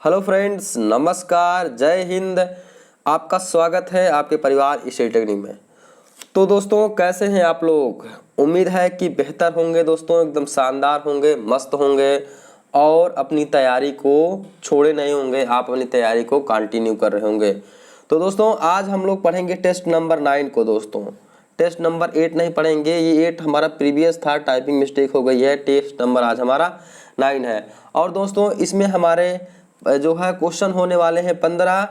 Hello friends, नमस्कार, जय हिंद। आपका स्वागत है आपके परिवार स्टडी टेक्निक में। तो दोस्तों, कैसे हैं आप लोग? उम्मीद है कि बेहतर होंगे दोस्तों, एकदम शानदार होंगे, मस्त होंगे और अपनी तैयारी को छोड़े नहीं होंगे। आप अपनी तैयारी को कंटिन्यू कर रहे होंगे। तो दोस्तों, आज हम लोग पढ़ेंगे टेस्ट नंबर 9 को। दोस्तों, टेस्ट नंबर 8 नहीं पढ़ेंगे, ये 8 हमारा प्रीवियस था, टाइपिंग मिस्टेक हो गई है। टेस्ट नंबर आज हमारा 9 है। और दोस्तों, इसमें हमारे जो है क्वेश्चन होने वाले हैं 15,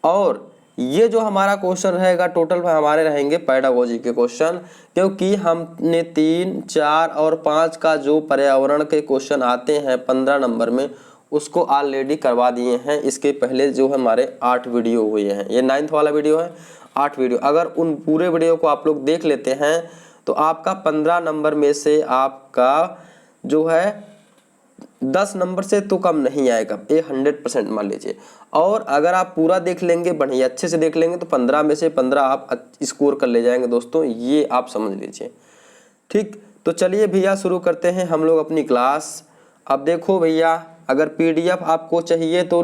और ये जो हमारा क्वेश्चन रहेगा टोटल हमारे रहेंगे पेडागोजी के क्वेश्चन, क्योंकि हमने 3, 4 और 5 का जो पर्यावरण के क्वेश्चन आते हैं 15 नंबर में, उसको ऑलरेडी करवा दिए हैं। इसके पहले जो हमारे 8 वीडियो हुए हैं, ये 9th वाला वीडियो है, 8 वीडियो। अगर उन पूरे वीडियो को आप लोग देख लेते हैं तो आपका 15 नंबर में से आपका जो है 10 नंबर से तो कम नहीं आएगा, ये 100% मान लीजिए। और अगर आप पूरा देख लेंगे, बढ़िया अच्छे से देख लेंगे, तो 15 में से 15 आप स्कोर कर ले जाएंगे दोस्तों, ये आप समझ लीजिए। ठीक, तो चलिए भैया शुरू करते हैं हम लोग अपनी क्लास। अब देखो भैया, अगर पीडीएफ आपको चाहिए तो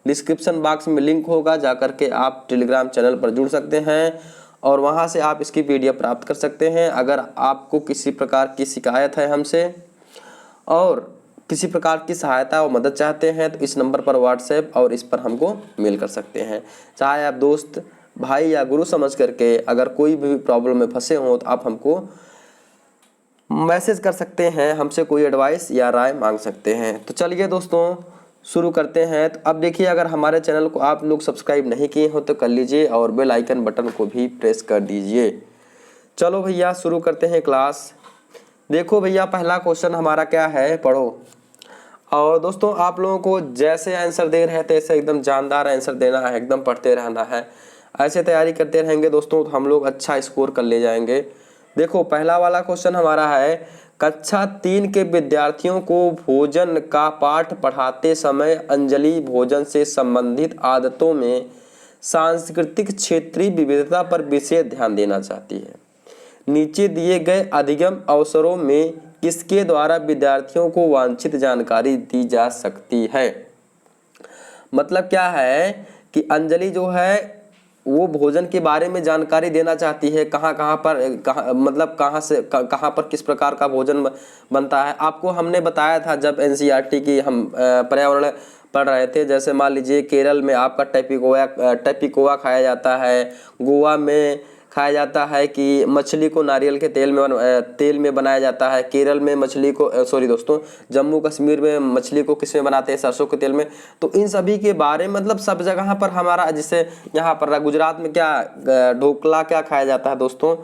डिस्क्रिप्शन बॉक्स में लिंक होगा, जाकर के आप टेलीग्राम चैनल पर जुड़ सकते हैं और वहाँ से आप इसकी पीडीएफ प्राप्त कर सकते हैं। अगर आपको किसी प्रकार की शिकायत है हमसे और किसी प्रकार की सहायता और मदद चाहते हैं तो इस नंबर पर व्हाट्सएप और इस पर हमको मेल कर सकते हैं। चाहे आप दोस्त, भाई या गुरु समझ करके अगर कोई भी प्रॉब्लम में फंसे हों तो आप हमको मैसेज कर सकते हैं, हमसे कोई एडवाइस या राय मांग सकते हैं। तो चलिए दोस्तों शुरू करते हैं। तो अब देखिए, अगर हमारे चैनल को आप लोग सब्सक्राइब नहीं किए हो तो कर लीजिए और बेल आइकन बटन को भी प्रेस कर दीजिए। चलो भैया शुरू करते हैं क्लास। देखो भैया, पहला क्वेश्चन हमारा क्या है, पढ़ो। और दोस्तों, आप लोगों को जैसे आंसर दे रहे थे ऐसे एकदम जानदार आंसर देना है, एकदम पढ़ते रहना है। ऐसे तैयारी करते रहेंगे दोस्तों तो हम लोग अच्छा स्कोर कर ले जाएंगे। देखो, पहला वाला क्वेश्चन हमारा है, कक्षा 3 के विद्यार्थियों को भोजन का पाठ पढ़ाते समय अंजलि भोजन से संबंधित आदतों में सांस्कृतिक क्षेत्रीय विविधता पर विशेष ध्यान देना चाहती है। नीचे दिए गए अधिगम अवसरों में किसके द्वारा विद्यार्थियों को वांछित जानकारी दी जा सकती है? मतलब क्या है कि अंजलि जो है वो भोजन के बारे में जानकारी देना चाहती है, कहाँ पर मतलब कहाँ पर किस प्रकार का भोजन बनता है। आपको हमने बताया था जब एनसीईआरटी की हम पर्यावरण पढ़ रहे थे। जैसे मान लीजिए केरल में आपका टैपिकोआ खाया जाता है, गोवा में खाया जाता है कि मछली को नारियल के तेल में बनाया जाता है। केरल में मछली को दोस्तों, जम्मू कश्मीर में मछली को किस में बनाते हैं, सरसों के तेल में। तो इन सभी के बारे में मतलब सब जगह पर हमारा, जैसे यहाँ पर गुजरात में क्या ढोकला क्या खाया जाता है दोस्तों,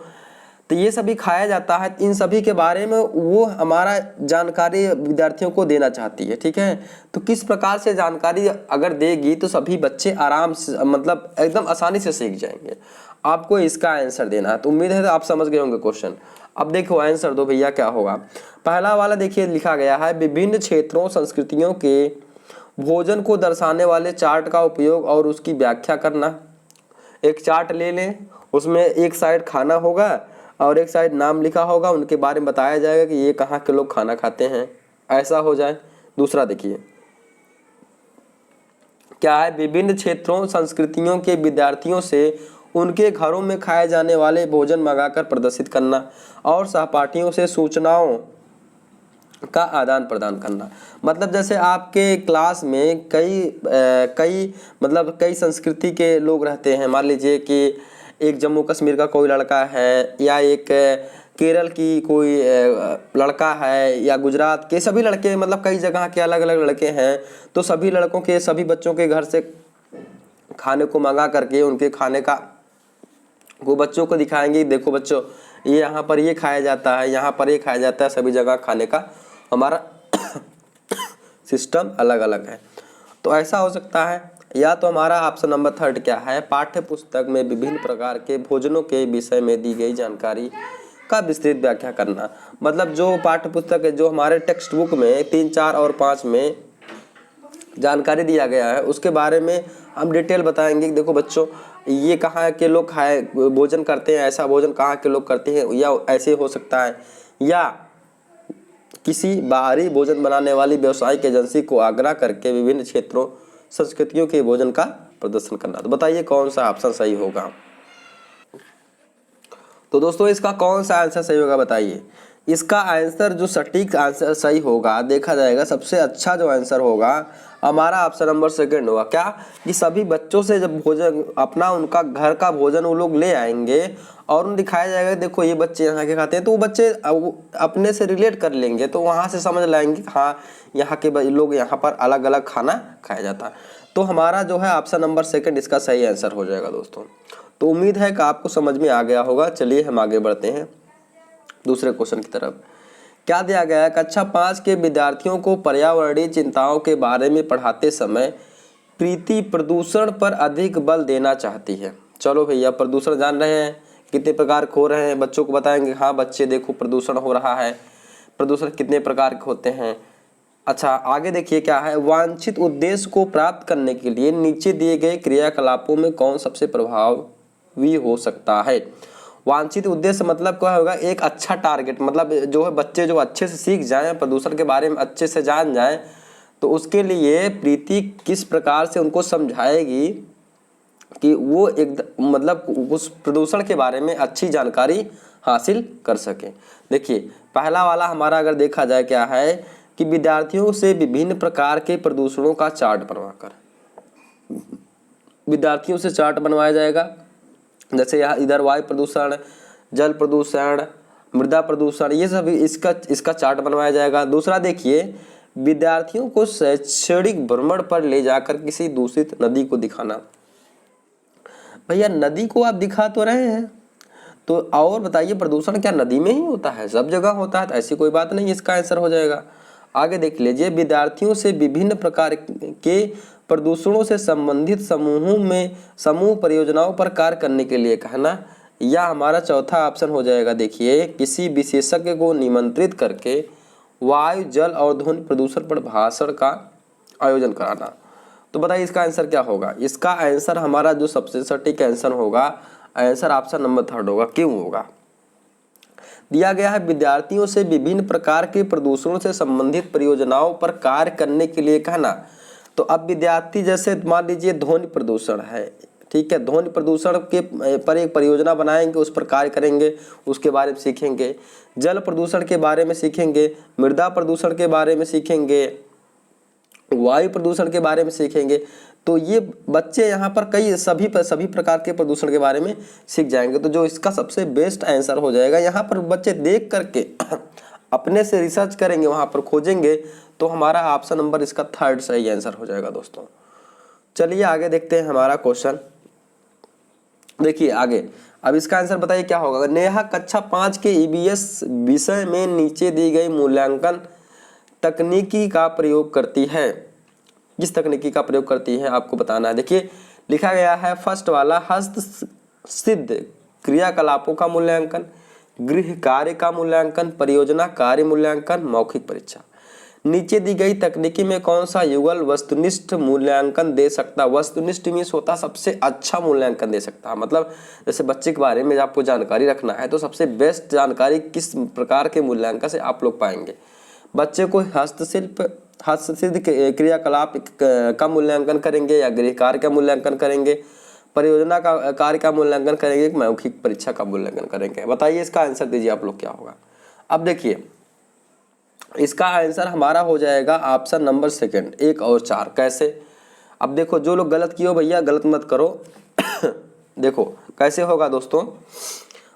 तो ये सभी खाया जाता है। इन सभी के बारे में वो हमारा जानकारी विद्यार्थियों को देना चाहती है। ठीक है, तो किस प्रकार से जानकारी अगर देगी तो सभी बच्चे आराम से मतलब एकदम आसानी से सीख जाएंगे। आपको इसका आंसर देना है। तो उम्मीद है आप समझ गए होंगे क्वेश्चन। अब देखो आंसर दो भैया, क्या होगा। पहला वाला देखिए लिखा गया है, विभिन्न क्षेत्रों संस्कृतियों के भोजन को दर्शाने वाले चार्ट का उपयोग और उसकी व्याख्या करना। एक चार्ट ले लें, उसमें एक साइड खाना होगा और एक साइड नाम लिखा होगा, उनके बारे में बताया जाएगा कि ये कहाँ के लोग खाना खाते हैं, ऐसा हो जाए। दूसरा देखिए क्या है, विभिन्न क्षेत्रों संस्कृतियों के विद्यार्थियों से उनके घरों में खाए जाने वाले भोजन मंगाकर प्रदर्शित करना और सहपाठियों से सूचनाओं का आदान प्रदान करना। मतलब जैसे आपके क्लास में कई संस्कृति के लोग रहते हैं। मान लीजिए कि एक जम्मू कश्मीर का कोई लड़का है, या एक केरल की कोई लड़का है, या गुजरात के सभी लड़के, मतलब कई जगह के अलग अलग लड़के हैं। तो सभी लड़कों के, सभी बच्चों के घर से खाने को मंगा करके उनके खाने का वो बच्चों को दिखाएंगे। देखो बच्चों, ये यहाँ पर ये खाया जाता है, यहाँ पर ये खाया जाता है। सभी जगह खाने का हमारा सिस्टम अलग अलग है। तो ऐसा हो सकता है। या तो हमारा ऑप्शन नंबर 3 क्या है, पाठ्य पुस्तक में विभिन्न प्रकार के भोजनों के विषय में दी गई जानकारी का विस्तृत व्याख्या करना। मतलब जो पाठ्य पुस्तक है, जो हमारे टेक्स्ट बुक में 3, 4 और 5 में जानकारी दिया गया है, उसके बारे में हम डिटेल बताएंगे। देखो बच्चों, ये कहाँ के लोग खाए भोजन करते हैं, ऐसा भोजन कहाँ के लोग करते हैं, या ऐसे हो सकता है, या किसी बाहरी भोजन बनाने वाली व्यावसायिक एजेंसी को आग्रह करके विभिन्न क्षेत्रों संस्कृतियों के भोजन का प्रदर्शन करना। तो बताइए कौन सा ऑप्शन सही होगा। तो दोस्तों इसका कौन सा आंसर सही होगा बताइए। इसका आंसर जो सटीक आंसर सही होगा देखा जाएगा, सबसे अच्छा जो आंसर होगा हमारा ऑप्शन नंबर सेकंड होगा। क्या कि सभी बच्चों से जब भोजन अपना उनका घर का भोजन वो लोग ले आएंगे और उन्हें दिखाया जाएगा देखो ये बच्चे यहाँ के खाते हैं, तो वो बच्चे अपने से रिलेट कर लेंगे, तो वहाँ से समझ लाएंगे हाँ यहाँ के लोग यहाँ पर अलग अलग खाना खाया जाता है। तो हमारा जो है ऑप्शन नंबर सेकंड इसका सही आंसर हो जाएगा दोस्तों। तो उम्मीद है कि आपको समझ में आ गया होगा। चलिए हम आगे बढ़ते हैं दूसरे क्वेश्चन की तरफ। क्या दिया गया है, कक्षा 5 के विद्यार्थियों को पर्यावरणीय चिंताओं के बारे में पढ़ाते समय प्रीति प्रदूषण पर अधिक बल देना चाहती है। चलो भैया प्रदूषण जान रहे हैं कितने प्रकार के हो रहे हैं, बच्चों को बताएंगे हाँ बच्चे देखो प्रदूषण हो रहा है, प्रदूषण कितने प्रकार के होते हैं। अच्छा आगे देखिए क्या है, वांछित उद्देश्य को प्राप्त करने के लिए नीचे दिए गए क्रियाकलापों में कौन सबसे प्रभावी हो सकता है। वांछित उद्देश्य मतलब क्या होगा, एक अच्छा टारगेट, मतलब जो है बच्चे जो अच्छे से सीख जाएं, प्रदूषण के बारे में अच्छे से जान जाएं, तो उसके लिए प्रीति किस प्रकार से उनको समझाएगी कि वो एक मतलब उस प्रदूषण के बारे में अच्छी जानकारी हासिल कर सके। देखिए पहला वाला हमारा अगर देखा जाए क्या है कि विद्यार्थियों से विभिन्न प्रकार के प्रदूषणों का चार्ट बनवाकर, विद्यार्थियों से चार्ट बनवाया जाएगा। जैसे यहाँ इधर वायु प्रदूषण, जल प्रदूषण, मृदा प्रदूषण, ये सब इसका चार्ट बनवाया जाएगा। दूसरा देखिए विद्यार्थियों को शैक्षणिक भ्रमण पर ले जाकर किसी दूषित नदी को दिखाना। भैया नदी को आप दिखा तो रहे हैं, तो और बताइए प्रदूषण क्या नदी में ही होता है, सब जगह होता है, तो ऐसी कोई बात नहीं, इसका आंसर हो जाएगा। आगे देख लीजिए विद्यार्थियों से विभिन्न प्रकार के प्रदूषणों से संबंधित समूह परियोजनाओं पर कार्य करने के लिए कहना, या हमारा चौथा ऑप्शन हो जाएगा। देखिए किसी विशेषज्ञ को निमंत्रित करके वायु जल और ध्वनि प्रदूषण पर भाषण का आयोजन कराना। तो बताइए इसका आंसर क्या होगा। इसका आंसर हमारा जो सबसे सटीक आंसर होगा, आंसर ऑप्शन नंबर थर्ड होगा। क्यों होगा, दिया गया है विद्यार्थियों से विभिन्न प्रकार के प्रदूषणों से संबंधित परियोजनाओं पर कार्य करने के लिए कहना। तो अब विद्यार्थी जैसे मान लीजिए ध्वनि प्रदूषण है, ठीक है, ध्वनि प्रदूषण के पर एक परियोजना बनाएंगे, उस पर कार्य करेंगे, उसके बारे में सीखेंगे। जल प्रदूषण के बारे में सीखेंगे, मृदा प्रदूषण के बारे में सीखेंगे, वायु प्रदूषण के बारे में सीखेंगे। तो ये बच्चे यहाँ पर कई सभी प्रकार के प्रदूषण के बारे में सीख जाएंगे। तो जो इसका सबसे बेस्ट आंसर हो जाएगा, यहाँ पर बच्चे देख करके अपने से रिसर्च करेंगे, वहाँ पर खोजेंगे, तो हमारा ऑप्शन नंबर इसका थर्ड सही आंसर हो जाएगा दोस्तों। चलिए आगे देखते हैं हमारा क्वेश्चन। देखिए आगे अब इसका आंसर बताइए क्या होगा। नेहा कक्षा 5 के ईवीएस विषय में नीचे दी गई मूल्यांकन तकनीकी का प्रयोग करती है। किस तकनीकी का प्रयोग करती है आपको बताना है। देखिए लिखा गया है फर्स्ट वाला, हस्त सिद्ध क्रियाकलापों का मूल्यांकन, गृह कार्य का मूल्यांकन, परियोजना कार्य मूल्यांकन, मौखिक परीक्षा। नीचे दी गई तकनीकी में कौन सा युगल वस्तुनिष्ठ मूल्यांकन दे सकता। वस्तुनिष्ठ मीन्स होता सबसे अच्छा मूल्यांकन दे सकता है, मतलब जैसे बच्चे के बारे में आपको जानकारी रखना है तो सबसे बेस्ट जानकारी किस प्रकार के मूल्यांकन से आप लोग पाएंगे। बच्चे को हस्तसिद्ध क्रियाकलाप का मूल्यांकन करेंगे या गृह कार्य का मूल्यांकन करेंगे, परियोजना का कार्य का मूल्यांकन करेंगे, मौखिक परीक्षा का मूल्यांकन करेंगे। बताइए इसका आंसर दीजिए आप लोग क्या होगा। अब देखिए इसका आंसर हमारा हो जाएगा ऑप्शन नंबर सेकंड, 1 और 4। कैसे, अब देखो जो लोग गलत किए हो भैया गलत मत करो देखो कैसे होगा दोस्तों,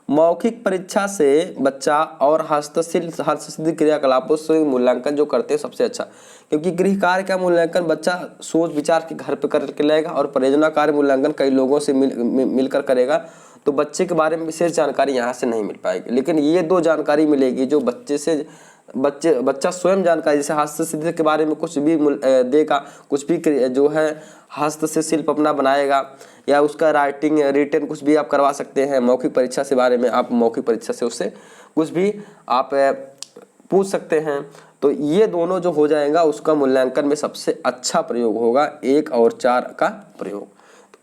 मौखिक परीक्षा से बच्चा और हस्तसिद्ध क्रियाकलापों से मूल्यांकन जो करते हैं सबसे अच्छा, क्योंकि गृह कार्य का मूल्यांकन बच्चा सोच विचार के घर पे करके लाएगा और परियोजना कार्य मूल्यांकन कई लोगों से मिलकर करेगा, तो बच्चे के बारे में विशेष जानकारी यहाँ से नहीं मिल पाएगी। लेकिन ये दो जानकारी मिलेगी जो बच्चा स्वयं जानकारी, जैसे हस्तसिद्ध के बारे में कुछ भी देगा, कुछ भी जो है हस्त से शिल्प अपना बनाएगा, या उसका राइटिंग रिटन कुछ भी आप करवा सकते हैं। मौखिक परीक्षा से बारे में आप मौखिक परीक्षा से उससे कुछ भी आप पूछ सकते हैं। तो ये दोनों जो हो जाएगा उसका मूल्यांकन में सबसे अच्छा प्रयोग होगा 1 और 4 का प्रयोग।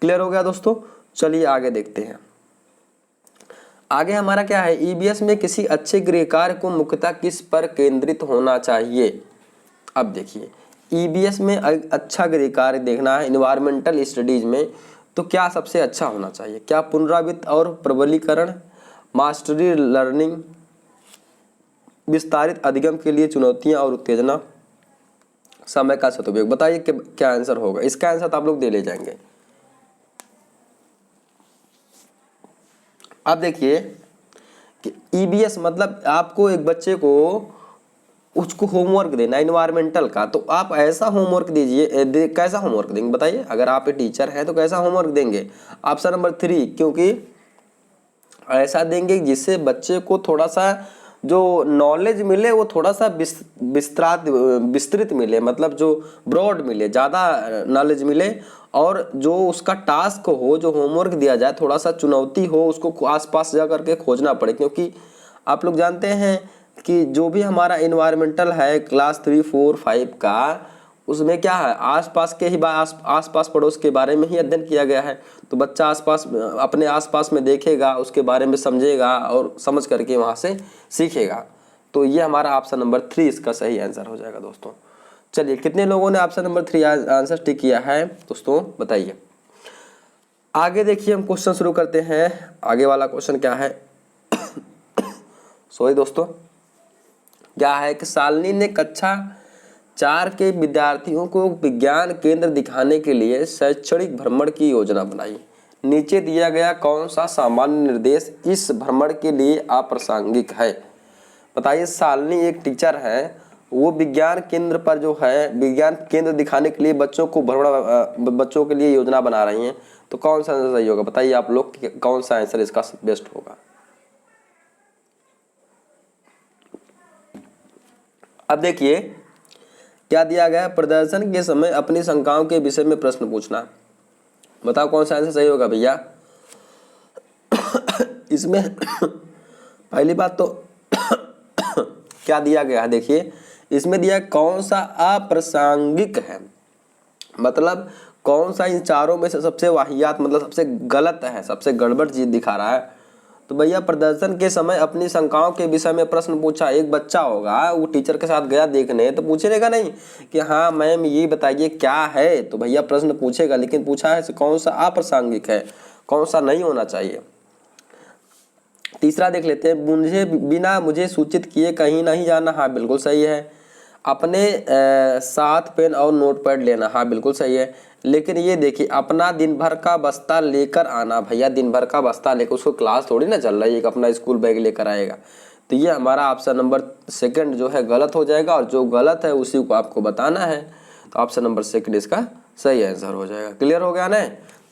क्लियर हो गया दोस्तों। चलिए आगे देखते हैं। आगे हमारा क्या है, ईवीएस में किसी अच्छे गृह कार्य को मुख्यतः किस पर केंद्रित होना चाहिए। अब देखिए ईबीएस में अच्छा गृह कार्य देखना है इन्वायरमेंटल स्टडीज में, तो क्या सबसे अच्छा होना चाहिए? क्या पुनरावृत्त और प्रबलीकरण, मास्टरी लर्निंग, विस्तारित अधिगम के लिए चुनौतियां और उत्तेजना, समय का सदुपयोग? बताइए क्या आंसर होगा। इसका आंसर तो आप लोग दे ले जाएंगे। अब देखिए कि ईबीएस मतलब आपको एक बच्चे को उसको होमवर्क देना इन्वायरमेंटल का, तो आप ऐसा होमवर्क दीजिए। कैसा होमवर्क देंगे बताइए? अगर आप एक टीचर हैं तो कैसा होमवर्क देंगे? ऑप्शन नंबर 3, क्योंकि ऐसा देंगे जिससे बच्चे को थोड़ा सा जो नॉलेज मिले वो थोड़ा सा विस्तृत मिले, मतलब जो ब्रॉड मिले, ज़्यादा नॉलेज मिले, और जो उसका टास्क हो, जो होमवर्क दिया जाए थोड़ा सा चुनौती हो, उसको आसपास जा करके खोजना पड़े। क्योंकि आप लोग जानते हैं कि जो भी हमारा इन्वायरमेंटल है क्लास 3, 4, 5 का, उसमें क्या है, आसपास के ही आसपास पड़ोस के बारे में ही अध्ययन किया गया है। तो बच्चा अपने आसपास में देखेगा, उसके बारे में समझेगा और समझ करके वहाँ से सीखेगा। तो ये हमारा ऑप्शन नंबर 3 इसका सही आंसर हो जाएगा दोस्तों। चलिए, कितने लोगों ने ऑप्शन नंबर 3 आंसर टिक किया है दोस्तों, बताइए। आगे देखिए, हम क्वेश्चन शुरू करते हैं। आगे वाला क्वेश्चन क्या है? सॉरी दोस्तों, क्या है कि शालिनी ने कक्षा 4 के विद्यार्थियों को विज्ञान केंद्र दिखाने के लिए शैक्षणिक भ्रमण की योजना बनाई। नीचे दिया गया कौन सा सामान्य निर्देश इस भ्रमण के लिए अप्रासंगिक है? बताइए। शालिनी एक टीचर है, वो विज्ञान केंद्र पर जो है विज्ञान केंद्र दिखाने के लिए बच्चों के लिए योजना बना रही हैं, तो कौन सा आंसर सही होगा? बताइए आप लोग, कौन सा आंसर इसका बेस्ट होगा? अब देखिए क्या दिया गया है, प्रदर्शन के समय अपनी शंकाओं के विषय में प्रश्न पूछना। बताओ कौन सा आंसर सही होगा भैया? इसमें पहली बात तो क्या दिया गया है, देखिए इसमें दिया कौन सा अप्रासंगिक है, मतलब कौन सा इन चारों में से सबसे वाहियात, मतलब सबसे गलत है, सबसे गड़बड़ चीज दिखा रहा है। तो भैया प्रदर्शन के समय अपनी शंकाओं के विषय में प्रश्न पूछा। एक बच्चा होगा, वो टीचर के साथ गया देखने, तो पूछेगा नहीं कि हाँ मैम ये बताइए क्या है, तो भैया प्रश्न पूछेगा, लेकिन पूछा है कौन सा अप्रासंगिक है, कौन सा नहीं होना चाहिए। तीसरा देख लेते हैं, मुझे सूचित किए कहीं नहीं जाना। हाँ बिल्कुल सही है। अपने साथ पेन और नोटपैड लेना। हाँ बिल्कुल सही है। लेकिन ये देखिए, अपना दिन भर का बस्ता लेकर आना। भैया दिन भर का बस्ता लेकर, उसको क्लास थोड़ी ना चल रही है, एक अपना स्कूल बैग लेकर आएगा। तो ये हमारा ऑप्शन नंबर 2 जो है गलत हो जाएगा, और जो गलत है उसी को आपको बताना है। तो ऑप्शन नंबर 2 इसका सही आंसर हो जाएगा। क्लियर हो गया ना?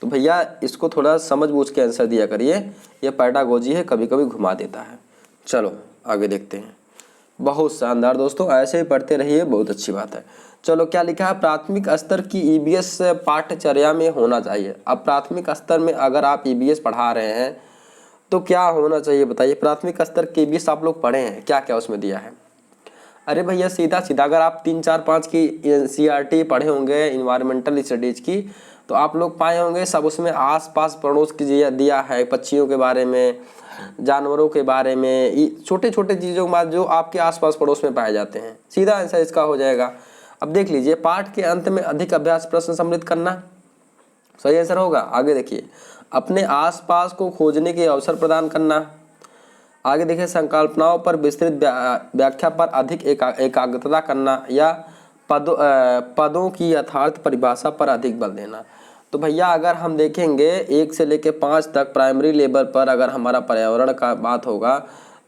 तो भैया इसको थोड़ा समझ बूझ के आंसर दिया करिए, ये पैडागोजी है, कभी कभी घुमा देता है। चलो आगे देखते हैं। बहुत शानदार दोस्तों, ऐसे ही पढ़ते रहिए, बहुत अच्छी बात है। चलो क्या लिखा है, प्राथमिक स्तर की ईबीएस पाठ्यचर्या में होना चाहिए। अब प्राथमिक स्तर में अगर आप ईबीएस पढ़ा रहे हैं तो क्या होना चाहिए बताइए? प्राथमिक स्तर के ईबीएस आप लोग पढ़े हैं, क्या क्या उसमें दिया है? अरे भैया सीधा सीधा, अगर आप 3, 4, 5 की एनसीईआरटी पढ़े होंगे इन्वायरमेंटल स्टडीज की, तो आप लोग पाए होंगे सब उसमें आसपास पड़ोस की दिया है, पक्षियों के बारे में, जानवरों के बारे में, छोटे छोटे चीज़ों के बाद जो आपके आसपास पड़ोस में पाए जाते हैं। सीधा आंसर इसका हो जाएगा। अब देख लीजिए, पाठ के अंत में अधिक अभ्यास प्रश्न सम्मिलित करना सही आंसर होगा। आगे देखिए, अपने आसपास को खोजने के अवसर प्रदान करना। आगे देखिए, संकल्पनाओं पर विस्तृत व्याख्या पर अधिक एकाग्रता करना, या पदों की यथार्थ परिभाषा पर अधिक बल देना। तो भैया अगर हम देखेंगे 1 से लेकर 5 तक प्राइमरी लेवल पर, अगर हमारा पर्यावरण का बात होगा,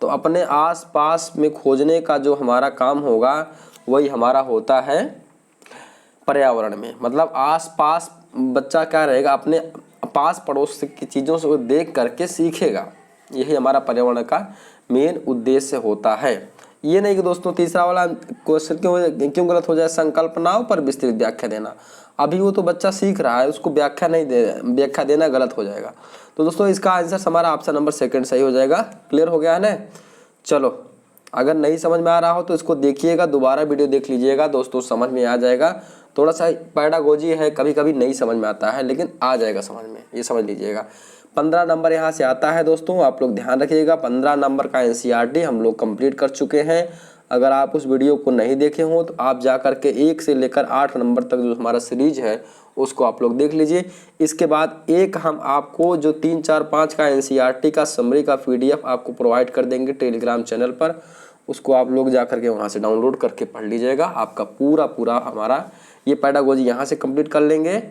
तो अपने आसपास में खोजने का जो हमारा काम होगा वही हमारा होता है पर्यावरण में। मतलब आसपास बच्चा क्या रहेगा, अपने पास पड़ोस की चीज़ों से देख करके सीखेगा। यही हमारा पर्यावरण का मेन उद्देश्य होता है। ये नहीं कि दोस्तों तीसरा वाला क्वेश्चन क्यों गलत हो जाए, संकल्पनाओं पर विस्तृत व्याख्या देना। अभी वो तो बच्चा सीख रहा है, उसको व्याख्या देना गलत हो जाएगा। तो दोस्तों इसका आंसर हमारा ऑप्शन नंबर 2 सही हो जाएगा। क्लियर हो गया है ना? चलो, अगर नहीं समझ में आ रहा हो तो इसको देखिएगा, दोबारा वीडियो देख लीजिएगा दोस्तों, समझ में आ जाएगा। थोड़ा सा पैडागोजी है, कभी कभी नहीं समझ में आता है, लेकिन आ जाएगा समझ में, ये समझ लीजिएगा। 15 नंबर यहाँ से आता है दोस्तों, आप लोग ध्यान रखिएगा। 15 नंबर का एनसीईआरटी हम लोग कंप्लीट कर चुके हैं। अगर आप उस वीडियो को नहीं देखे हो तो आप जा कर के 1 से लेकर 8 नंबर तक जो हमारा सीरीज है उसको आप लोग देख लीजिए। इसके बाद एक हम आपको जो 3, 4, 5 का NCERT का समरी का PDF आपको प्रोवाइड कर देंगे टेलीग्राम चैनल पर, उसको आप लोग जा करके वहाँ से डाउनलोड करके पढ़ लीजिएगा। आपका पूरा हमारा ये पेडागोजी यहाँ से कंप्लीट कर लेंगे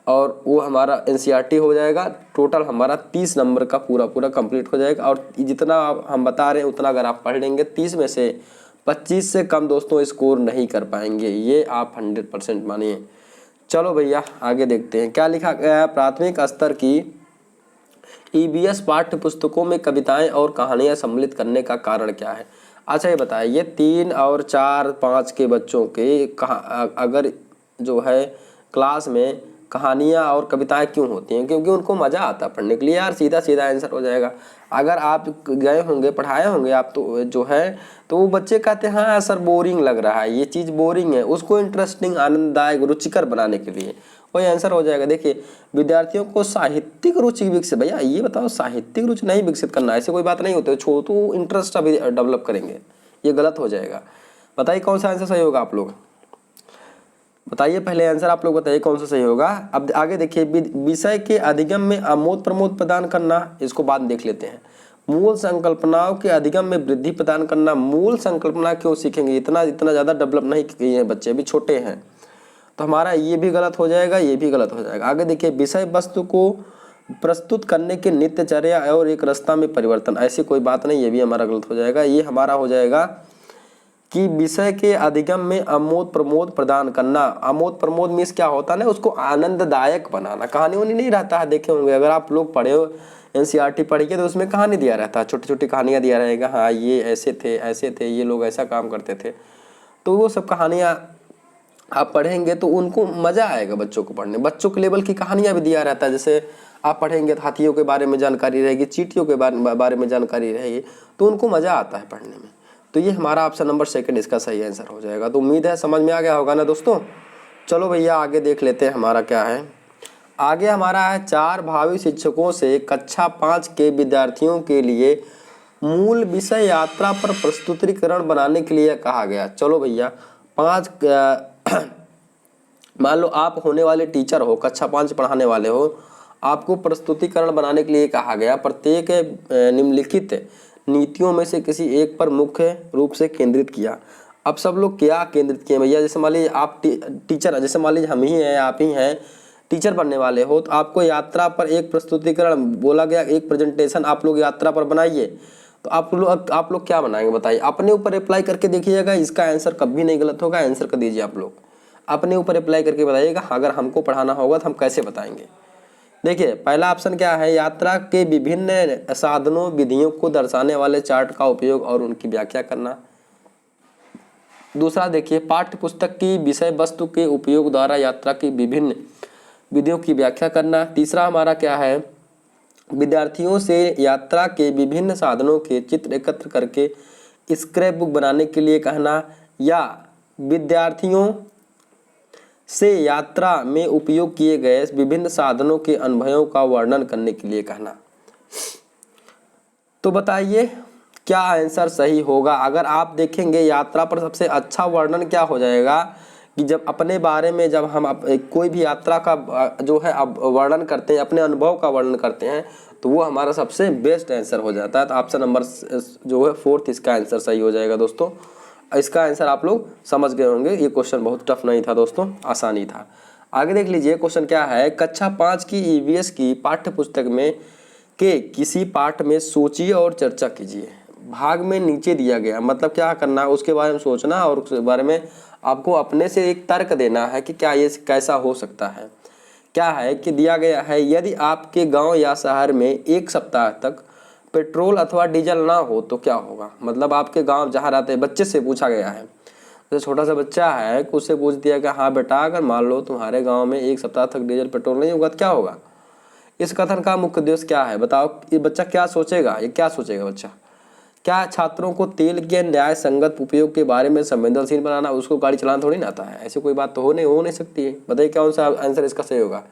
और वो हमारा NCERT हो जाएगा। टोटल हमारा 30 नंबर का पूरा कंप्लीट हो जाएगा। और जितना हम बता रहे हैं उतना अगर आप पढ़ लेंगे 30 में से 25 से कम दोस्तों स्कोर नहीं कर पाएंगे, ये आप 100% मानिए। चलो भैया आगे देखते हैं क्या लिखा गया है। प्राथमिक स्तर की EVS पाठ्य पुस्तकों में कविताएं और कहानियां सम्मिलित करने का कारण क्या है। अच्छा ये बताइए 3 और 4, 5 के बच्चों के अगर जो है क्लास में कहानियाँ और कविताएं क्यों होती हैं, क्योंकि उनको मज़ा आता है पढ़ने के लिए। यार सीधा सीधा आंसर हो जाएगा। अगर आप गए होंगे पढ़ाए होंगे आप तो जो है तो वो बच्चे कहते हैं हाँ सर बोरिंग लग रहा है, ये चीज़ बोरिंग है, उसको इंटरेस्टिंग आनंददायक रुचिकर बनाने के लिए वही आंसर हो जाएगा। देखिए विद्यार्थियों को साहित्यिक रुचि विकसित, भैया ये बताओ साहित्यिक रुचि नहीं विकसित करना, ऐसे कोई बात नहीं होती, छो तो इंटरेस्ट अभी डेवलप करेंगे, ये गलत हो जाएगा। बताइए कौन सा आंसर सही होगा, आप लोग बताइए। पहले आंसर आप लोग बताइए कौन सा सही होगा। अब आगे देखिए विषय के अधिगम में आमोद प्रमोद प्रदान करना, इसको बाद देख लेते हैं। मूल संकल्पनाओं के अधिगम में वृद्धि प्रदान करना, मूल संकल्पना क्यों सीखेंगे, इतना ज़्यादा डेवलप नहीं किए हैं बच्चे, अभी छोटे हैं, तो हमारा ये भी गलत हो जाएगा, ये भी गलत हो जाएगा। आगे देखिए विषय वस्तु को प्रस्तुत करने के नित्यचर्या और एक रास्ता में परिवर्तन, ऐसी कोई बात नहीं, ये भी हमारा गलत हो जाएगा। ये हमारा हो जाएगा कि विषय के अधिगम में आमोद प्रमोद प्रदान करना। आमोद प्रमोद मीन्स क्या होता है ना, उसको आनंददायक बनाना। कहानी उन्हीं नहीं रहता है, देखे होंगे अगर आप लोग पढ़े हो NCERT पढ़िए तो उसमें कहानी दिया रहता है, छोटी छोटी कहानियाँ दिया रहेगा, हाँ ये ऐसे थे, ये लोग ऐसा काम करते थे, तो वो सब कहानियाँ आप पढ़ेंगे तो उनको मज़ा आएगा बच्चों को पढ़ने। बच्चों के लेवल की कहानियाँ भी दिया रहता है, जैसे आप पढ़ेंगे तो हाथियों के बारे में जानकारी रहेगी, चींटियों के बारे में जानकारी रहेगी, तो उनको मज़ा आता है पढ़ने में। तो ये हमारा ऑप्शन नंबर 2 इसका सही आंसर हो जाएगा। तो उम्मीद है समझ में आ गया होगा ना दोस्तों। चलो भैया आगे देख लेते हैं हमारा क्या है। आगे हमारा है 4 भावी शिक्षकों से कक्षा 5 के विद्यार्थियों के लिए मूल विषय यात्रा पर प्रस्तुतिकरण बनाने के लिए कहा गया। चलो भैया 5 मान लो आप होने वाले टीचर हो, कक्षा 5 पढ़ाने वाले हो, आपको प्रस्तुतिकरण बनाने के लिए कहा गया। प्रत्येक निम्नलिखित नीतियों में से किसी एक पर मुख्य रूप से केंद्रित किया। अब सब लोग क्या केंद्रित किए भैया, जैसे मान लीजिए आप टीचर, जैसे मान लीजिए हम ही हैं, आप ही हैं, टीचर बनने वाले हो, तो आपको यात्रा पर एक प्रस्तुतिकरण बोला गया, एक प्रेजेंटेशन आप लोग यात्रा पर बनाइए। तो आप लोग क्या बनाएंगे बताइए, अपने ऊपर अप्लाई करके देखिएगा, इसका आंसर कभी नहीं गलत होगा। आंसर कर दीजिए आप लोग, अपने ऊपर अप्लाई करके बताइएगा। अगर हमको पढ़ाना होगा तो हम कैसे बताएंगे। देखिए पहला ऑप्शन क्या है, यात्रा के विभिन्न साधनों विधियों को दर्शाने वाले चार्ट का उपयोग और उनकी व्याख्या करना। दूसरा देखिए पाठ्य पुस्तक की विषय वस्तु के उपयोग द्वारा यात्रा की विभिन्न विधियों की व्याख्या करना। तीसरा हमारा क्या है, विद्यार्थियों से यात्रा के विभिन्न साधनों के चित्र एकत्र करके स्क्रैप बुक बनाने के लिए कहना, या विद्यार्थियों से यात्रा में उपयोग किए गए विभिन्न साधनों के अनुभवों का वर्णन करने के लिए कहना। तो बताइए क्या आंसर सही होगा। अगर आप देखेंगे यात्रा पर सबसे अच्छा वर्णन क्या हो जाएगा कि जब अपने बारे में जब हम कोई भी यात्रा का जो है अब वर्णन करते हैं, अपने अनुभव का वर्णन करते हैं, तो वो हमारा सबसे बेस्ट आंसर हो जाता है। तो ऑप्शन नंबर जो है 4 इसका आंसर सही हो जाएगा दोस्तों। इसका आंसर आप लोग समझ गए होंगे, ये क्वेश्चन बहुत टफ नहीं था दोस्तों, आसानी था। आगे देख लीजिए क्वेश्चन क्या है, कक्षा 5 की EVS की पाठ्य पुस्तक में के किसी पाठ में सोचिए और चर्चा कीजिए। भाग में नीचे दिया गया, मतलब क्या करना है उसके बारे में सोचना और उसके बारे में आपको अपने से एक तर्क देना है कि क्या ये कैसा हो सकता है। क्या है कि दिया गया है, यदि आपके गांव या शहर में 1 सप्ताह तक पेट्रोल अथवा डीजल ना हो तो क्या होगा। मतलब आपके गांव जहाँ रहते हैं, बच्चे से पूछा गया है, जैसे छोटा सा बच्चा है उससे पूछ दिया कि हाँ बेटा अगर मान लो तुम्हारे गांव में 1 सप्ताह तक डीजल पेट्रोल नहीं होगा तो क्या होगा। इस कथन का मुख्य उद्देश्य क्या है बताओ, ये बच्चा क्या सोचेगा, ये क्या सोचेगा बच्चा। क्या छात्रों को तेल के न्याय संगत उपयोग के बारे में संवेदनशील बनाना, उसको गाड़ी चलाना थोड़ी ना आता है, ऐसी कोई बात तो हो नहीं सकती है। बताइए कौन सा आंसर इसका सही होगा।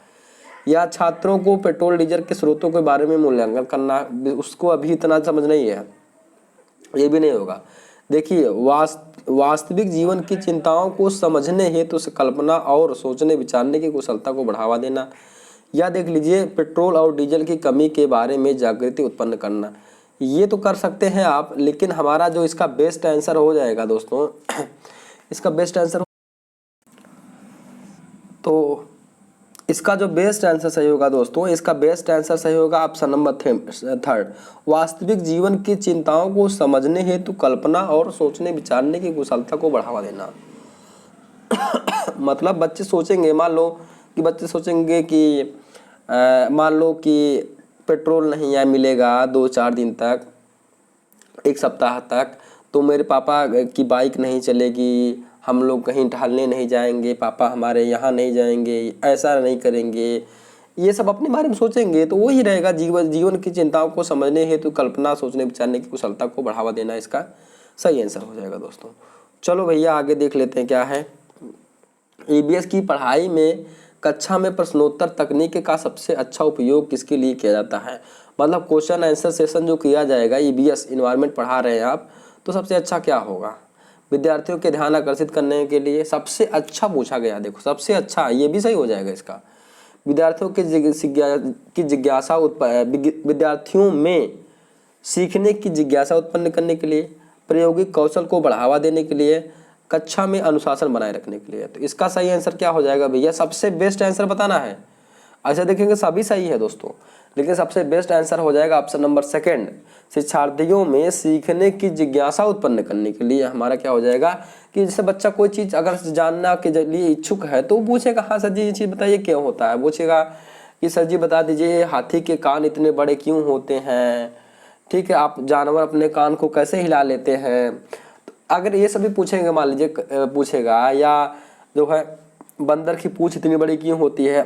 या छात्रों को पेट्रोल डीजल के स्रोतों के बारे में मूल्यांकन करना, उसको अभी इतना समझ नहीं है, ये भी नहीं होगा। देखिए, वास्तविक जीवन की चिंताओं को समझने हेतु तो कल्पना और सोचने विचारने की कुशलता को बढ़ावा देना। या देख लीजिए, पेट्रोल और डीजल की कमी के बारे में जागृति उत्पन्न करना। ये तो कर सकते हैं आप, लेकिन हमारा जो इसका बेस्ट आंसर हो जाएगा दोस्तों इसका बेस्ट आंसर, तो इसका जो बेस्ट आंसर सही होगा दोस्तों, इसका बेस्ट आंसर सही होगा ऑप्शन नंबर 3, वास्तविक जीवन की चिंताओं को समझने हेतु कल्पना और सोचने विचारने की कुशलता को बढ़ावा देना। मतलब बच्चे सोचेंगे, मान लो कि बच्चे सोचेंगे कि मान लो कि पेट्रोल नहीं है, मिलेगा 2-4 दिन तक, 1 सप्ताह तक, तो मेरे पापा की बाइक नहीं चलेगी, हम लोग कहीं टहलने नहीं जाएंगे, पापा हमारे यहाँ नहीं जाएंगे, ऐसा नहीं करेंगे, ये सब अपने बारे में सोचेंगे। तो वही रहेगा, जीवन की चिंताओं को समझने हेतु कल्पना, सोचने विचारने की कुशलता को बढ़ावा देना इसका सही आंसर हो जाएगा दोस्तों। चलो भैया आगे देख लेते हैं क्या है। ईबीएस की पढ़ाई में कक्षा में प्रश्नोत्तर तकनीक का सबसे अच्छा उपयोग किसके लिए किया जाता है। मतलब क्वेश्चन आंसर सेशन जो किया जाएगा, ईबीएस इन्वायरमेंट पढ़ा रहे हैं आप, तो सबसे अच्छा क्या होगा, विद्यार्थियों के ध्यान आकर्षित करने के लिए सबसे अच्छा पूछा गया। देखो सबसे अच्छा, ये भी सही हो जाएगा इसका, विद्यार्थियों की जिज्ञासा विद्यार्थियों में सीखने की जिज्ञासा उत्पन्न करने के लिए, प्रायोगिक कौशल को बढ़ावा देने के लिए, कक्षा में अनुशासन बनाए रखने के लिए। तो इसका सही आंसर क्या हो जाएगा भैया, सबसे बेस्ट आंसर बताना है। ऐसा देखेंगे सभी सही है दोस्तों, लेकिन सबसे बेस्ट आंसर हो जाएगा ऑप्शन नंबर 2, शिक्षार्थियों में सीखने की जिज्ञासा उत्पन्न करने के लिए। हमारा क्या हो जाएगा कि जैसे बच्चा कोई चीज़ अगर जानना के लिए इच्छुक है तो वो पूछेगा, हाँ सर जी ये चीज़ बताइए क्यों होता है, पूछेगा कि सर जी बता दीजिए हाथी के कान इतने बड़े क्यों होते हैं, ठीक है, आप जानवर अपने कान को कैसे हिला लेते हैं। तो अगर ये सभी पूछेंगे, मान लीजिए पूछेगा, या जो है बंदर की पूंछ इतनी बड़ी क्यों होती है,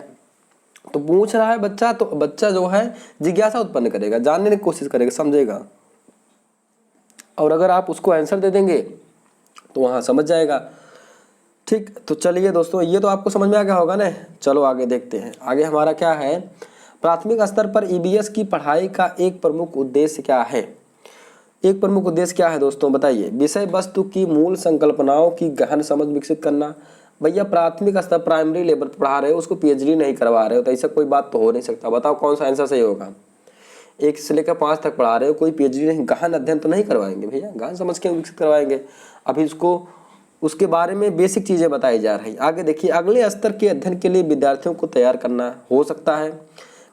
तो पूछ रहा है बच्चा, तो बच्चा जो है जिज्ञासा उत्पन्न करेगा, जानने की कोशिश करेगा, समझेगा। और अगर आप उसको आंसर दे देंगे तो वहाँ समझ जाएगा। ठीक, तो चलिए दोस्तों, ये तो आपको समझ में आ गया होगा ना। चलो आगे देखते हैं, आगे हमारा क्या है, प्राथमिक स्तर पर ईबीएस की पढ़ाई का एक प्रमुख उद्देश्य क्या है। एक प्रमुख उद्देश्य क्या है दोस्तों, बताइए। विषय वस्तु की मूल संकल्पनाओं की गहन समझ विकसित करना। भैया प्राथमिक स्तर प्राइमरी लेवल पर पढ़ा रहे हो, उसको पीएचडी नहीं करवा रहे हो, तो ऐसा कोई बात तो हो नहीं सकता। बताओ कौन सा आंसर सही होगा। 1 से लेकर 5 तक पढ़ा रहे हो, कोई पीएचडी नहीं, गहन अध्ययन तो नहीं करवाएंगे भैया, गहन समझ के विकसित करवाएंगे। अभी उसको उसके बारे में बेसिक चीज़ें बताई जा रही। आगे देखिए, अगले स्तर के अध्ययन के लिए विद्यार्थियों को तैयार करना हो सकता है।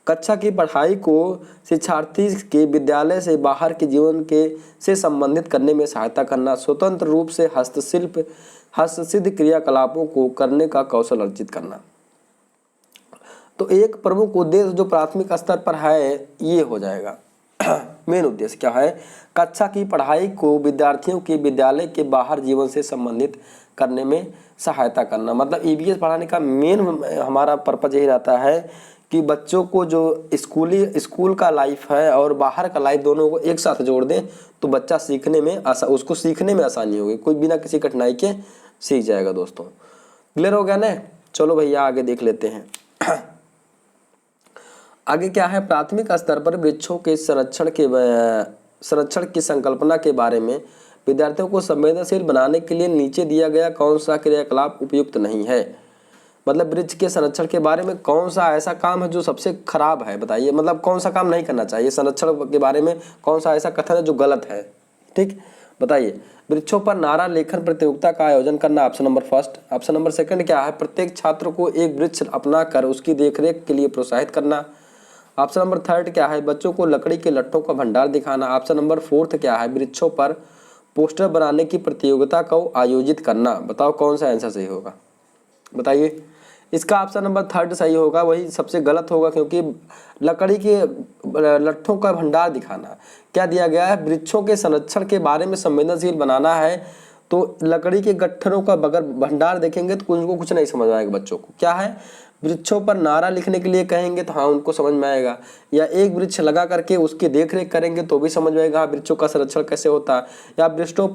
कक्षा की पढ़ाई को शिक्षार्थी के विद्यालय से बाहर के जीवन के से संबंधित करने में सहायता करना। स्वतंत्र रूप से हस्तसिद्ध क्रियाकलापों को करने का कौशल अर्जित करना। तो एक प्रमुख उद्देश्य जो प्राथमिक स्तर पर है ये हो जाएगा। मेन उद्देश्य क्या है, कक्षा की पढ़ाई को विद्यार्थियों के विद्यालय के बाहर जीवन से संबंधित करने में सहायता करना। मतलब ईबीएस पढ़ाने का मेन हमारा पर्पज यही रहता है कि बच्चों को जो स्कूल का लाइफ है और बाहर का लाइफ दोनों को एक साथ जोड़ दें, तो बच्चा सीखने में उसको सीखने में आसानी होगी, कोई बिना किसी कठिनाई के सीख जाएगा दोस्तों। क्लियर हो गया ना। चलो भैया आगे देख लेते हैं। आगे क्या है, प्राथमिक स्तर पर वृक्षों के संरक्षण की संकल्पना के बारे में विद्यार्थियों को संवेदनशील बनाने के लिए नीचे दिया गया कौन सा क्रियाकलाप उपयुक्त नहीं है। मतलब वृक्ष के संरक्षण के बारे में कौन सा ऐसा काम है जो सबसे खराब है, बताइए। मतलब कौन सा काम नहीं करना चाहिए, संरक्षण के बारे में कौन सा ऐसा कथन है जो गलत है, ठीक, बताइए। वृक्षों पर नारा लेखन प्रतियोगिता का आयोजन करना, ऑप्शन नंबर 1। ऑप्शन नंबर 2 क्या है, प्रत्येक छात्र को एक वृक्ष अपना कर उसकी देखरेख के लिए प्रोत्साहित करना। ऑप्शन नंबर 3 क्या है, बच्चों को लकड़ी के लट्ठों का भंडार दिखाना। ऑप्शन नंबर 4 क्या है, वृक्षों पर पोस्टर बनाने की प्रतियोगिता को आयोजित करना। बताओ कौन सा आंसर सही होगा, बताइए। इसका ऑप्शन नंबर 3 सही होगा, वही सबसे गलत होगा, क्योंकि लकड़ी के लट्ठों का भंडार दिखाना, क्या दिया गया है, वृक्षों के संरक्षण के बारे में संवेदनशील बनाना है, तो लकड़ी के गट्ठरों का बगैर भंडार देखेंगे तो उनको कुछ नहीं समझ आएगा बच्चों को। क्या है, वृक्षों पर नारा लिखने के लिए कहेंगे तो हाँ उनको समझ में आएगा, या एक वृक्ष लगा करके उसकी देखरेख करेंगे तो भी समझ में आएगा वृक्षों का संरक्षण कैसे होता है, या वृक्षों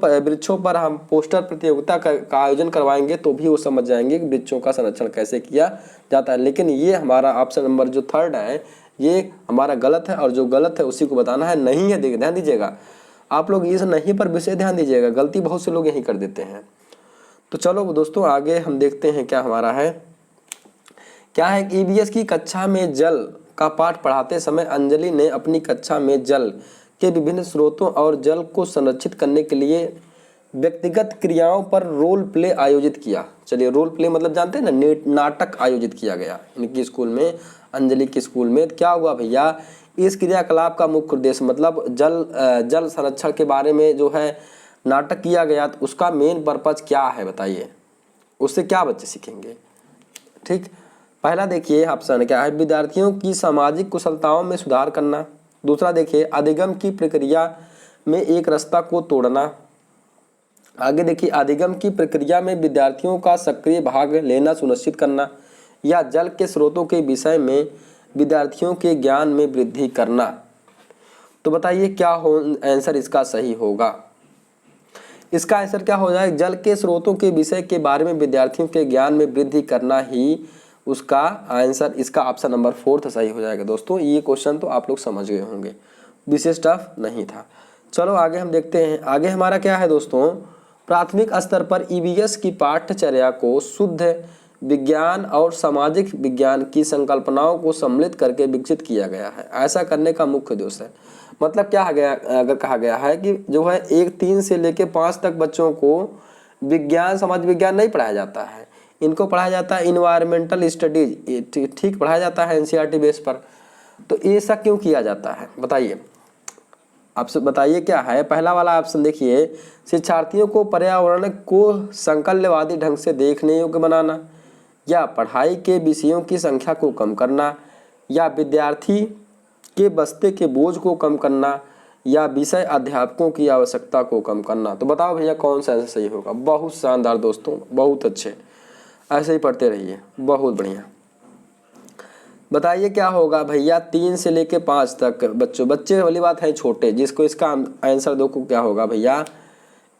पर हम पोस्टर प्रतियोगिता का आयोजन करवाएंगे तो भी वो समझ जाएंगे कि वृक्षों का संरक्षण कैसे किया जाता है। लेकिन ये हमारा ऑप्शन नंबर जो 3 है ये हमारा गलत है, और जो गलत है उसी को बताना है, नहीं है, ध्यान दीजिएगा। आप लोग इस नहीं पर विशेष ध्यान दीजिएगा, गलती बहुत से लोग यही कर देते हैं। तो चलो दोस्तों आगे हम देखते हैं क्या हमारा है। क्या है कि ईवीएस की कक्षा में जल का पाठ पढ़ाते समय अंजलि ने अपनी कक्षा में जल के विभिन्न स्रोतों और जल को संरक्षित करने के लिए व्यक्तिगत क्रियाओं पर रोल प्ले आयोजित किया। चलिए, रोल प्ले मतलब जानते हैं ना, नाटक आयोजित किया गया इनकी स्कूल में, अंजलि की स्कूल में। क्या हुआ भैया, इस क्रियाकलाप का मुख्य उद्देश्य मतलब जल संरक्षण के बारे में जो है नाटक किया गया, तो उसका मेन पर्पज क्या है बताइए, उससे क्या बच्चे सीखेंगे। ठीक, पहला देखिए ऑप्शन क्या है, विद्यार्थियों की सामाजिक कुशलताओं में सुधार करना। दूसरा देखिए, अधिगम की प्रक्रिया में एक रास्ता को तोड़ना। आगे देखिए, अधिगम की प्रक्रिया में विद्यार्थियों का सक्रिय भाग लेना सुनिश्चित करना, या जल के स्रोतों के विषय में विद्यार्थियों के ज्ञान में वृद्धि करना। तो बताइए क्या आंसर इसका सही होगा। इसका आंसर क्या हो जाएगा, जल के स्रोतों के विषय के बारे में विद्यार्थियों के ज्ञान में वृद्धि करना ही उसका आंसर, इसका ऑप्शन नंबर 4 सही हो जाएगा। दोस्तों ये क्वेश्चन तो आप लोग समझ गए होंगे, विशेष टफ नहीं था। चलो आगे हम देखते हैं। आगे हमारा क्या है दोस्तों, प्राथमिक स्तर पर ईवीएस की पाठ्यचर्या को शुद्ध विज्ञान और सामाजिक विज्ञान की संकल्पनाओं को सम्मिलित करके विकसित किया गया है। ऐसा करने का मुख्य उद्देश्य है, मतलब क्या गया, अगर कहा गया है कि जो है 3 से लेकर 5 तक बच्चों को विज्ञान समाज विज्ञान नहीं पढ़ाया जाता है, इनको पढ़ाया जाता है इन्वायरमेंटल स्टडीज, ठीक पढ़ाया जाता है एनसीईआरटी बेस पर। तो ऐसा क्यों किया जाता है बताइए, आपसे बताइए क्या है। पहला वाला ऑप्शन देखिए, शिक्षार्थियों को पर्यावरण को संकल्यवादी ढंग से देखने योग्य बनाना, या पढ़ाई के विषयों की संख्या को कम करना, या विद्यार्थी के बस्ते के बोझ को कम करना, या विषय अध्यापकों की आवश्यकता को कम करना। तो बताओ भैया कौन सा आंसर सही होगा। बहुत शानदार दोस्तों, बहुत अच्छे, ऐसे ही पढ़ते रहिए, बहुत बढ़िया। बताइए क्या होगा भैया, 3 से लेके 5 तक बच्चे वाली बात है छोटे, जिसको इसका आंसर देखो क्या होगा भैया।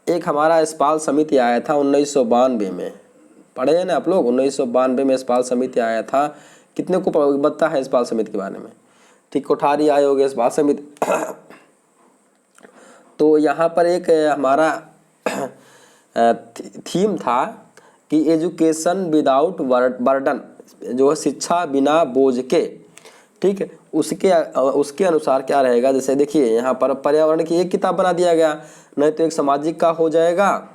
एक हमारा यशपाल समिति आया था 1992 में, पढ़े हैं ना आप लोग, 1992 में यशपाल समिति आया था। कितने को पता है यशपाल समिति के बारे में, ठीक, कोठारी आयोग यशपाल समिति। तो यहाँ पर एक हमारा थीम था कि एजुकेशन विदाउट बर्डन, जो है शिक्षा बिना बोझ के, ठीक है। उसके अनुसार क्या रहेगा, जैसे देखिए यहाँ पर पर्यावरण की एक किताब बना दिया गया, नहीं तो एक सामाजिक का हो जाएगा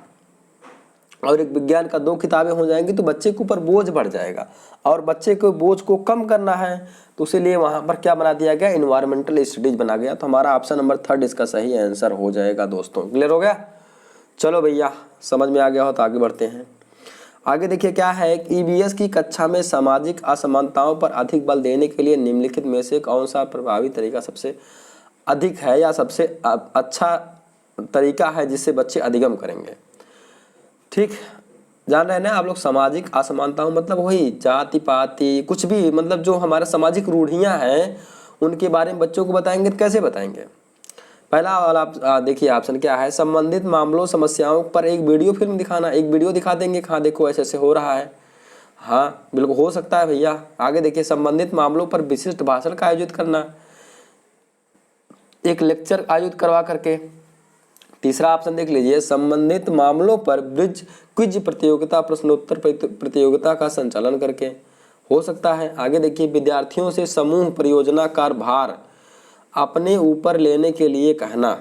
और एक विज्ञान का 2 किताबें हो जाएंगी, तो बच्चे के ऊपर बोझ बढ़ जाएगा, और बच्चे को बोझ को कम करना है तो इसीलिए वहाँ पर क्या बना दिया गया, इन्वायरमेंटल स्टडीज बना गया। तो हमारा ऑप्शन नंबर 3 इसका सही आंसर हो जाएगा दोस्तों। क्लियर हो गया। चलो भैया समझ में आ गया हो तो आगे बढ़ते हैं। आगे देखिए क्या है, ईवीएस की कक्षा में सामाजिक असमानताओं पर अधिक बल देने के लिए निम्नलिखित में से कौन सा प्रभावी तरीका सबसे अधिक है, या सबसे अच्छा तरीका है जिससे बच्चे अधिगम करेंगे। ठीक, जान रहे हैं ना आप लोग, सामाजिक असमानताओं मतलब वही जाति पाति कुछ भी, मतलब जो हमारे सामाजिक रूढ़ियां हैं उनके बारे में बच्चों को बताएंगे तो कैसे बताएंगे। पहला वाला आप देखिए ऑप्शन क्या है, संबंधित मामलों समस्याओं पर एक वीडियो फिल्म दिखाना, एक वीडियो दिखा देंगे, हाँ देखो ऐसे ऐसे हो रहा है, हाँ बिल्कुल हो सकता है भैया। आगे देखिए, संबंधित मामलों पर विशिष्ट भाषण का आयोजित करना, एक लेक्चर आयोजित करवा करके। तीसरा ऑप्शन देख लीजिए, संबंधित मामलों पर क्विज प्रतियोगिता, प्रश्नोत्तर प्रतियोगिता का संचालन करके हो सकता है। आगे देखिए, विद्यार्थियों से समूह परियोजना का भार अपने ऊपर लेने के लिए कहना,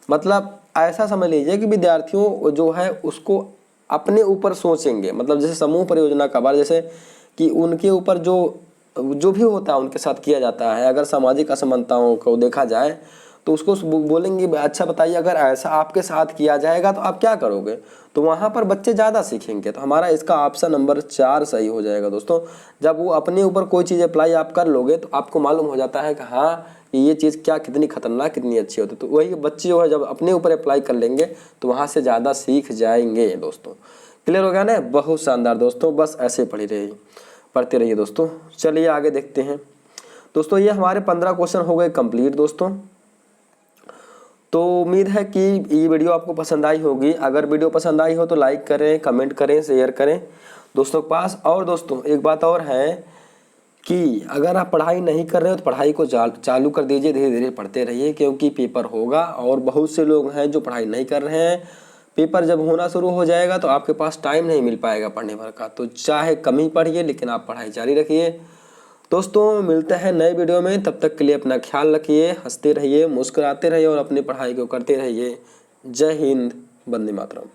मतलब ऐसा समझ लीजिए कि विद्यार्थियों जो है उसको अपने ऊपर सोचेंगे, मतलब जैसे समूह परियोजना का भार, जैसे कि उनके ऊपर जो भी होता है उनके साथ किया जाता है। अगर सामाजिक असमानताओं को देखा जाए तो उसको बोलेंगे अच्छा बताइए अगर ऐसा आपके साथ किया जाएगा तो आप क्या करोगे, तो वहाँ पर बच्चे ज़्यादा सीखेंगे। तो हमारा इसका ऑप्शन नंबर 4 सही हो जाएगा दोस्तों। जब वो अपने ऊपर कोई चीज़ अप्लाई आप कर लोगे तो आपको मालूम हो जाता है कि हाँ ये चीज़ क्या कितनी खतरनाक कितनी अच्छी होती है। तो वही बच्चे जो है जब अपने ऊपर अप्लाई कर लेंगे तो वहाँ से ज़्यादा सीख जाएंगे दोस्तों। क्लियर हो गया ना, बहुत शानदार दोस्तों, बस ऐसे पढ़ते रहिए दोस्तों। चलिए आगे देखते हैं दोस्तों। ये हमारे 15 क्वेश्चन हो गए कंप्लीट दोस्तों। तो उम्मीद है कि ये वीडियो आपको पसंद आई होगी। अगर वीडियो पसंद आई हो तो लाइक करें, कमेंट करें, शेयर करें दोस्तों के पास। और दोस्तों एक बात और है कि अगर आप पढ़ाई नहीं कर रहे हो तो पढ़ाई को चालू कर दीजिए, धीरे धीरे पढ़ते रहिए, क्योंकि पेपर होगा। और बहुत से लोग हैं जो पढ़ाई नहीं कर रहे हैं, पेपर जब होना शुरू हो जाएगा तो आपके पास टाइम नहीं मिल पाएगा पढ़ने भर का। तो चाहे कम ही पढ़िए लेकिन आप पढ़ाई जारी रखिए। दोस्तों मिलते हैं नए वीडियो में, तब तक के लिए अपना ख्याल रखिए, हंसते रहिए, मुस्कुराते रहिए और अपनी पढ़ाई को करते रहिए। जय हिंद, वंदे मातरम।